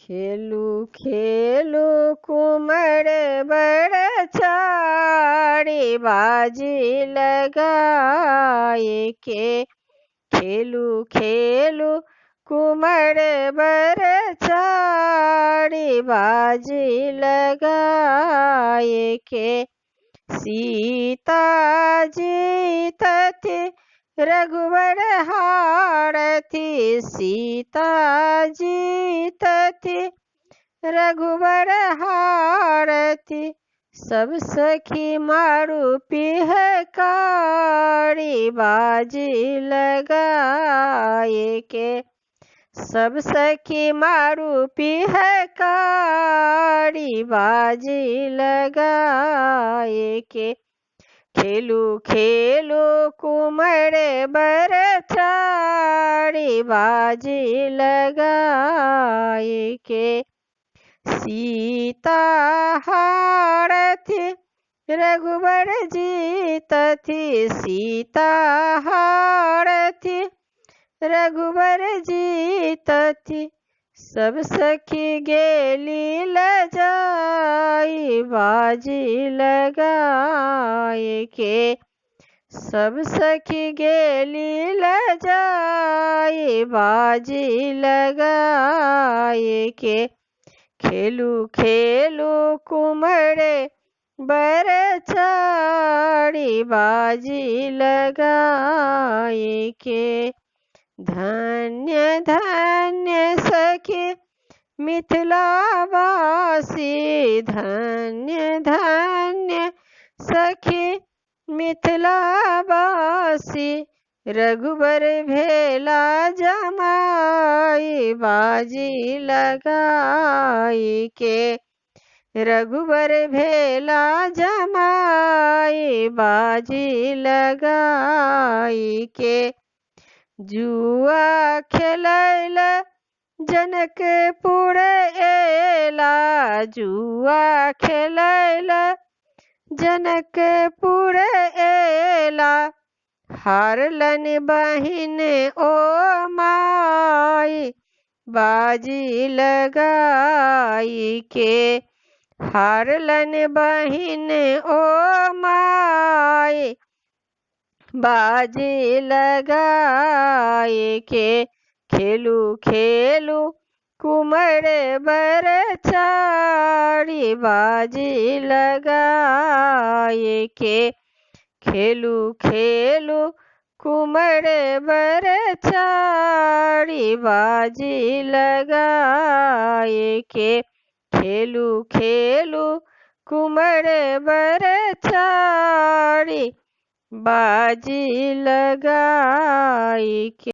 खेलू खेलू कुमर बड़ छाड़ी बाजी लगाए के। खेलू खेलू कुमर बड़ छाड़ी बाजी लगाए के। सीता जीतति रघुवर हारति सीता जीतति रघुवर हारति। सब सखी मारू पिहकारी बाजी लगाए के। सब सखी मारू पिहकारी बाजी लगाए के। खेलू खेलू कुमर बर छाड़ी बाजी लगाए के। सीता हारति रघुवर जीतति सीता हारति रघुवर जीतति। सब सखी गेली लजाई बाजी लगाए के। सब सखी गेली लजाई बाजी लगाए के। खेलू खेलू कुमर बर छाड़ी बाजी लगाए के। धन्य धन्य सखी मिथिलावासी धन्य धन्य सखी मिथिलावासी। रघुबर भेला जमाई बाजी लगाई के। रघुबर भेला जमाई बाजी लगाई के। जुआ खेलैल जनकपुर एला जुआ खेलैल जनकपुर एला। हारलन बहिन ओ माई बाजी लगाई के। हारलन बहिन ओ माई बाजी लगाए के। खेलू खेलू कुमर बर छाड़ी बाजी लगाए के। खेलू खेलू कुमर बर छाड़ी बाजी लगाए के। खेलू खेलू कुमर बर छाड़ी बाजी लगाई के।